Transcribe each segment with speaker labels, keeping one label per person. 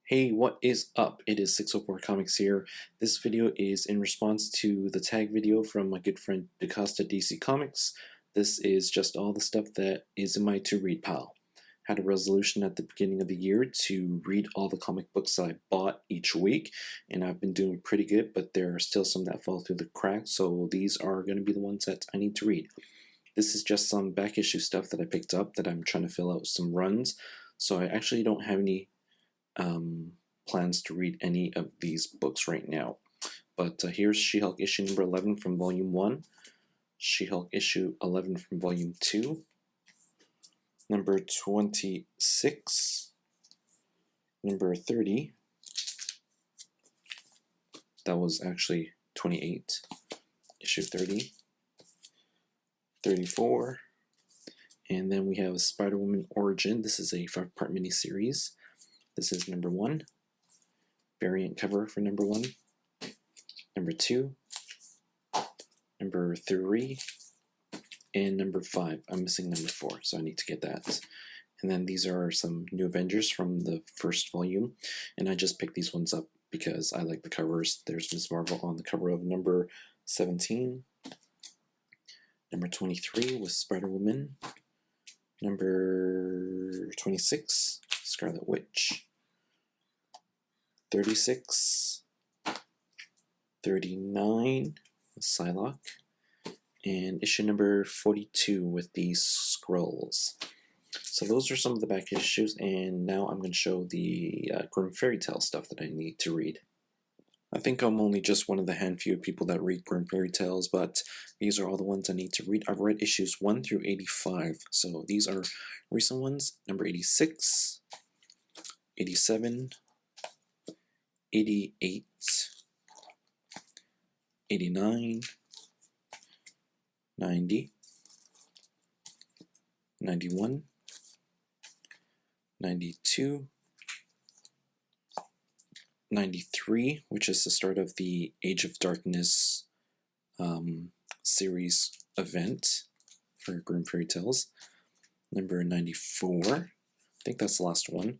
Speaker 1: Hey, what is up? It is 604 Comics here. This video is in response to the tag video from my good friend DaCosta DC Comics. This is just all the stuff that is in my to-read pile. Had a resolution at the beginning of the year to read all the comic books that I bought each week, and I've been doing pretty good, but there are still some that fall through the cracks, so these are going to be the ones that I need to read. This is just some back issue stuff that I picked up that I'm trying to fill out with some runs, so I actually don't have any plans to read any of these books right now. But here's She-Hulk issue number 11 from volume 1, She-Hulk issue 11 from volume 2, number 26, number 30, that was actually 28, issue 30, 34, and then we have Spider-Woman Origin. This is a 5-part miniseries. This is number 1, variant cover for number 1, number 2, number 3, and number 5. I'm missing number 4, so I need to get that. And then these are some new Avengers from the first volume, and I just picked these ones up because I like the covers. There's Ms. Marvel on the cover of number 17, number 23 was Spider-Woman, number 26, Scarlet Witch, 36, 39, Psylocke, and issue number 42 with these scrolls. So those are some of the back issues, and now I'm going to show the Grimm Fairy Tale stuff that I need to read. I think I'm only just one of the handful of people that read Grimm Fairy Tales, but these are all the ones I need to read. I've read issues 1 through 85, so these are recent ones. Number 86, 87, 88, 89, 90, 91, 92, 93, which is the start of the Age of Darkness series event for Grimm Fairy Tales. Number 94, I think that's the last one.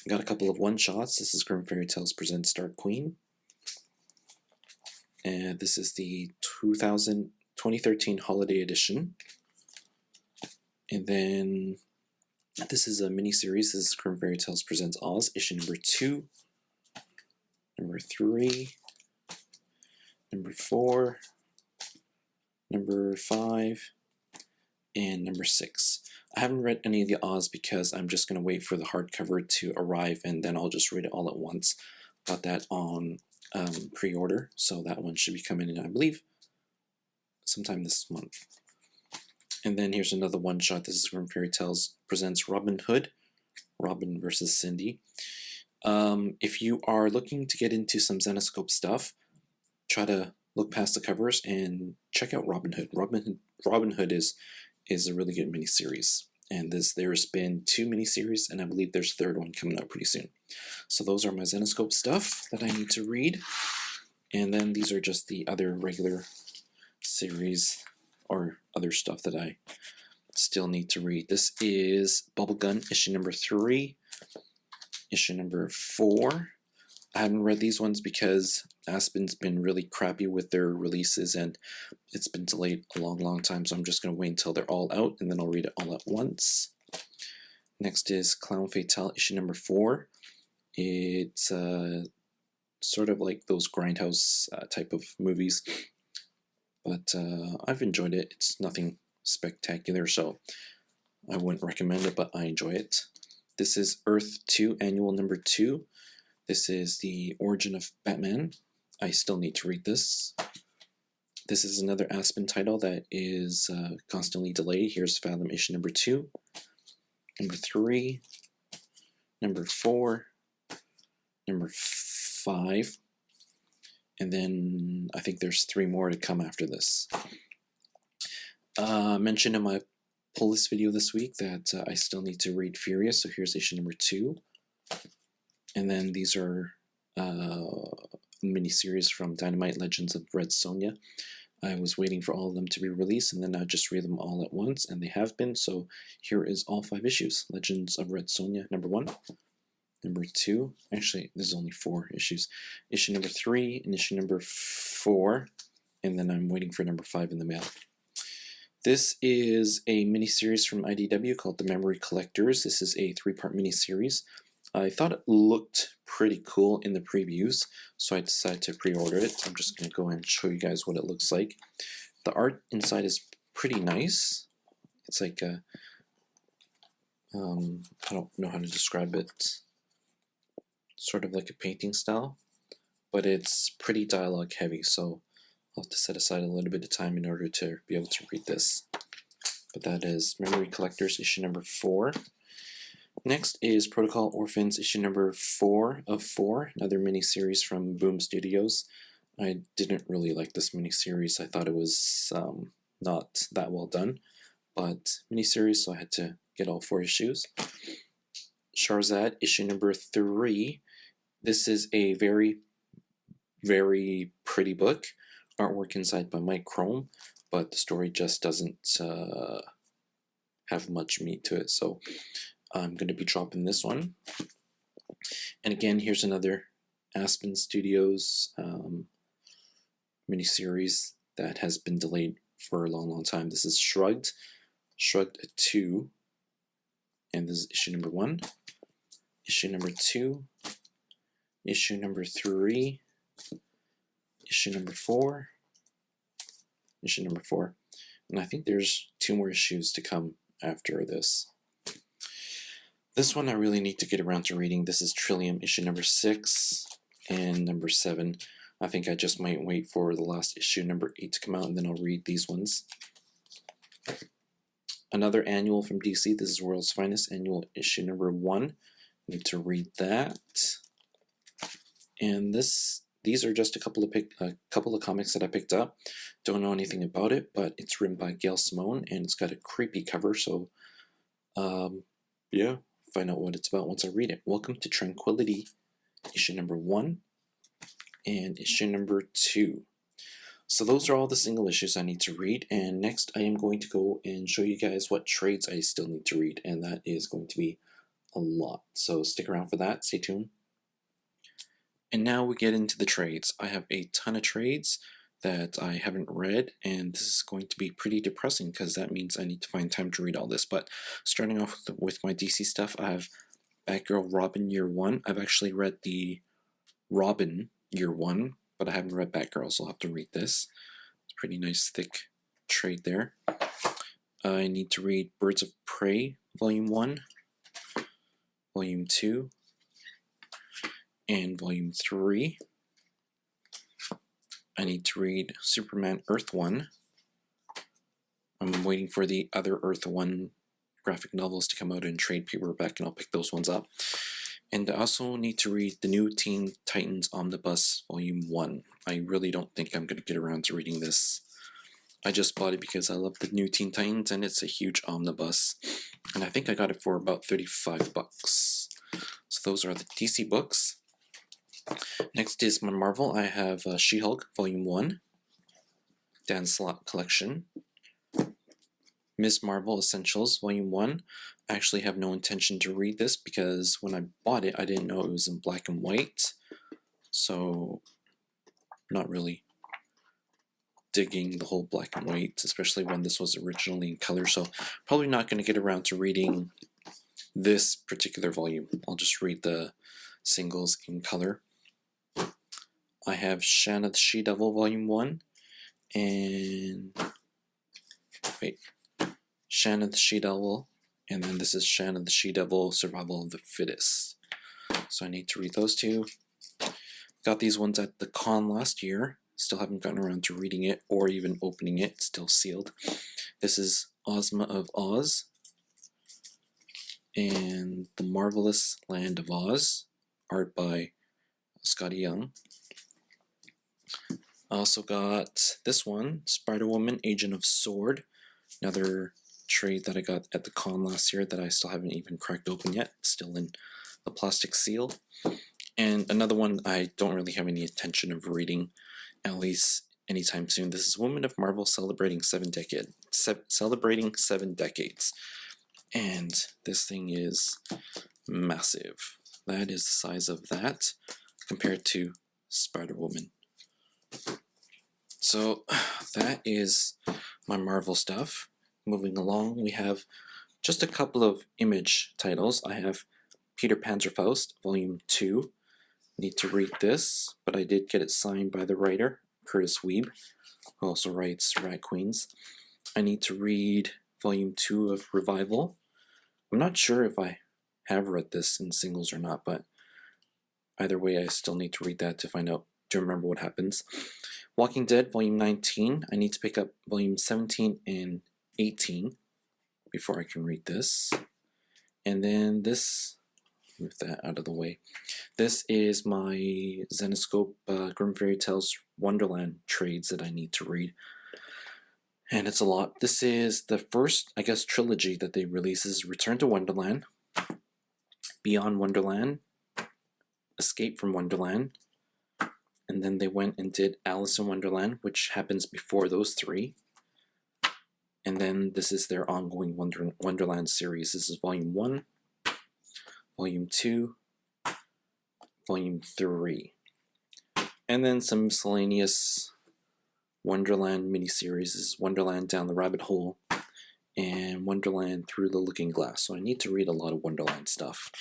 Speaker 1: Got a couple of one-shots. This is Grimm Fairy Tales Presents Dark Queen. And this is the 2013 Holiday Edition. And then this is a mini-series. This is Grimm Fairy Tales Presents Oz, issue number 2, number 3, number 4, number 5, and number 6. I haven't read any of the Oz because I'm just going to wait for the hardcover to arrive and then I'll just read it all at once. Got that on pre-order, so that one should be coming in, I believe, sometime this month. And then here's another one-shot. This is Grimm Fairy Tales Presents Robin Hood, Robin versus Cindy. If you are looking to get into some Zenescope stuff, try to look past the covers and check out Robin Hood. Robin Hood is a really good miniseries, and there's been 2 miniseries, and I believe there's a 3rd one coming out pretty soon. So those are my Zenescope stuff that I need to read, and then these are just the other regular series or other stuff that I still need to read. This is Bubblegum issue number 3, issue number 4. I haven't read these ones because Aspen's been really crappy with their releases and it's been delayed a long time, so I'm just going to wait until they're all out and then I'll read it all at once. Next is Clown Fatale issue number 4. It's sort of like those Grindhouse type of movies, but I've enjoyed it. It's nothing spectacular, so I wouldn't recommend it, but I enjoy it. This is Earth 2 Annual number 2. This is the origin of Batman. I still need to read this. This is another Aspen title that is constantly delayed. Here's Fathom issue number 2, number 3, number 4, number 5, and then I think there's 3 more to come after this. Mentioned in my pull list video this week that I still need to read Furious, so here's issue number 2. And then these are miniseries from Dynamite Legends of Red Sonja. I was waiting for all of them to be released, and then I just read them all at once, and they have been. So here is all 5 issues. Legends of Red Sonja, number 1, number 2. Actually, there's only 4 issues. Issue number 3 and issue number 4, and then I'm waiting for number 5 in the mail. This is a miniseries from IDW called The Memory Collectors. This is a 3-part miniseries. I thought it looked pretty cool in the previews, so I decided to pre-order it. I'm just going to go and show you guys what it looks like. The art inside is pretty nice. It's like a, I don't know how to describe it, sort of like a painting style, but it's pretty dialogue heavy, so I'll have to set aside a little bit of time in order to be able to read this. But that is Memory Collectors issue number 4. Next is Protocol Orphans issue number 4 of 4, another miniseries from Boom Studios. I didn't really like this miniseries. I thought it was not that well done, but miniseries, so I had to get all 4 issues. Shahrazad issue number 3. This is a very, very pretty book. Artwork inside by Mike Chrome, but the story just doesn't have much meat to it, so I'm going to be dropping this one. And again, here's another Aspen Studios miniseries that has been delayed for a long time. This is Shrugged 2, and this is issue number 1, issue number 2, issue number 3, issue number 4, issue number 4, and I think there's 2 more issues to come after this. This one I really need to get around to reading. This is Trillium issue number 6 and number 7. I think I just might wait for the last issue, number 8, to come out, and then I'll read these ones. Another annual from DC. This is World's Finest annual issue number 1. Need to read that. And these are just a couple of comics that I picked up. Don't know anything about it, but it's written by Gail Simone, and it's got a creepy cover. So, yeah, find out what it's about once I read it. Welcome to Tranquility issue number 1 and issue number 2. So those are all the single issues I need to read, and next I am going to go and show you guys what trades I still need to read, and that is going to be a lot. So stick around for that, stay tuned. And now we get into the trades. I have a ton of trades that I haven't read, and this is going to be pretty depressing because that means I need to find time to read all this. But starting off with my DC stuff, I have Batgirl Robin Year 1. I've actually read the Robin Year 1, but I haven't read Batgirl, so I'll have to read this. It's a pretty nice thick trade there. I need to read Birds of Prey Volume 1, Volume 2, and Volume 3. I need to read Superman Earth 1. I'm waiting for the other Earth 1 graphic novels to come out in trade paperback, and I'll pick those ones up. And I also need to read the new Teen Titans Omnibus Volume 1. I really don't think I'm going to get around to reading this. I just bought it because I love the new Teen Titans, and it's a huge omnibus. And I think I got it for about $35. So those are the DC books. Next is my Marvel. I have She-Hulk Volume 1, Dan Slott Collection, Ms. Marvel Essentials Volume 1. I actually have no intention to read this because when I bought it, I didn't know it was in black and white. So, not really digging the whole black and white, especially when this was originally in color. So, probably not going to get around to reading this particular volume. I'll just read the singles in color. I have Shanna the She-Devil Volume 1 and Shanna the She-Devil, and then this is Shanna the She-Devil Survival of the Fittest. So I need to read those two. Got these ones at the con last year. Still haven't gotten around to reading it or even opening it. It's still sealed. This is Ozma of Oz and The Marvelous Land of Oz, art by Scotty Young. I also got this one, Spider-Woman, Agent of S.W.O.R.D., another trade that I got at the con last year that I still haven't even cracked open yet, still in the plastic seal. And another one I don't really have any intention of reading, at least anytime soon. This is Women of Marvel celebrating 7 decades. And this thing is massive. That is the size of that compared to Spider-Woman. So that is my Marvel stuff. Moving along, we have just a couple of image titles. I have Peter Panzerfaust, Volume 2. Need to read this, but I did get it signed by the writer, Curtis Weeb, who also writes Rat Queens. I need to read Volume 2 of Revival. I'm not sure if I have read this in singles or not, but either way, I still need to read that to find out, to remember what happens. Walking Dead, Volume 19. I need to pick up Volume 17 and 18 before I can read this. And then this, move that out of the way. This is my Zenescope Grimm Fairy Tales Wonderland trades that I need to read. And it's a lot. This is the first, I guess, trilogy that they release. Is Return to Wonderland, Beyond Wonderland, Escape from Wonderland, and then they went and did Alice in Wonderland, which happens before those three. And then this is their ongoing Wonderland series. This is Volume 1, Volume 2, Volume 3. And then some miscellaneous Wonderland miniseries. This is Wonderland Down the Rabbit Hole and Wonderland Through the Looking Glass. So I need to read a lot of Wonderland stuff.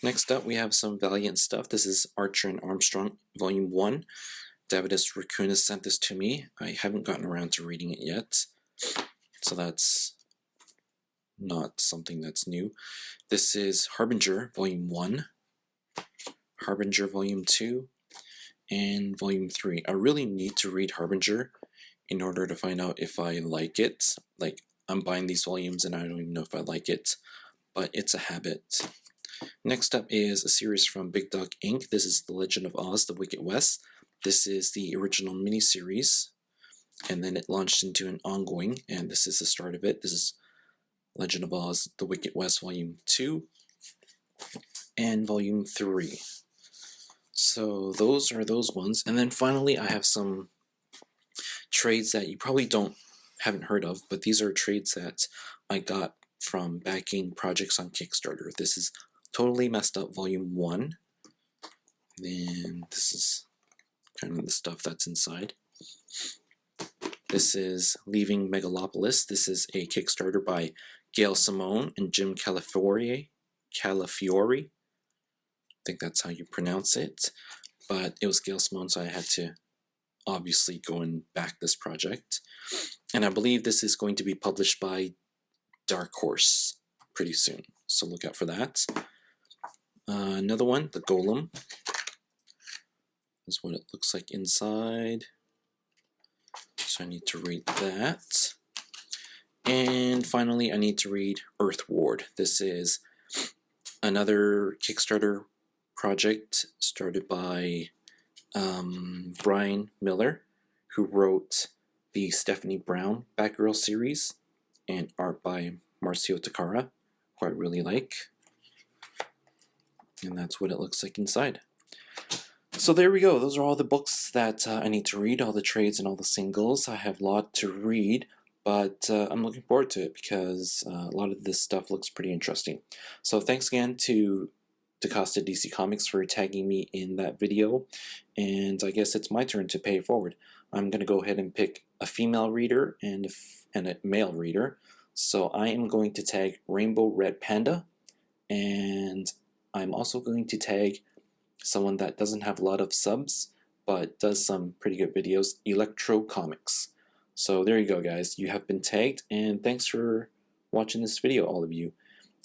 Speaker 1: Next up, we have some Valiant stuff. This is Archer and Armstrong, Volume 1. Davidus Raccoonus sent this to me. I haven't gotten around to reading it yet, so that's not something that's new. This is Harbinger, Volume 1, Harbinger, Volume 2, and Volume 3. I really need to read Harbinger in order to find out if I like it. Like, I'm buying these volumes and I don't even know if I like it, but it's a habit. Next up is a series from Big Dog Inc. This is The Legend of Oz, The Wicked West. This is the original miniseries, and then it launched into an ongoing, and this is the start of it. This is Legend of Oz, The Wicked West, Volume 2 and Volume 3. So those are those ones. And then finally, I have some trades that you probably haven't heard of, but these are trades that I got from backing projects on Kickstarter. This is Totally Messed Up Volume 1. Then this is kind of the stuff that's inside. This is Leaving Megalopolis. This is a Kickstarter by Gail Simone and Jim Calafiore. I think that's how you pronounce it. But it was Gail Simone, so I had to obviously go and back this project. And I believe this is going to be published by Dark Horse pretty soon, so look out for that. Another one, The Golem. This is what it looks like inside. So I need to read that. And finally, I need to read Earthward. This is another Kickstarter project started by Brian Miller, who wrote the Stephanie Brown Batgirl series, and art by Marcio Takara, who I really like. And that's what it looks like inside. So there we go. Those are all the books that I need to read, all the trades and all the singles. I have a lot to read, but I'm looking forward to it because a lot of this stuff looks pretty interesting. So thanks again to DaCosta DC Comics for tagging me in that video, and I guess it's my turn to pay it forward. I'm going to go ahead and pick a female reader and a male reader. So I am going to tag Rainbow Red Panda, and I'm also going to tag someone that doesn't have a lot of subs but does some pretty good videos, Electro Comics. So there you go, guys. You have been tagged, and thanks for watching this video, all of you.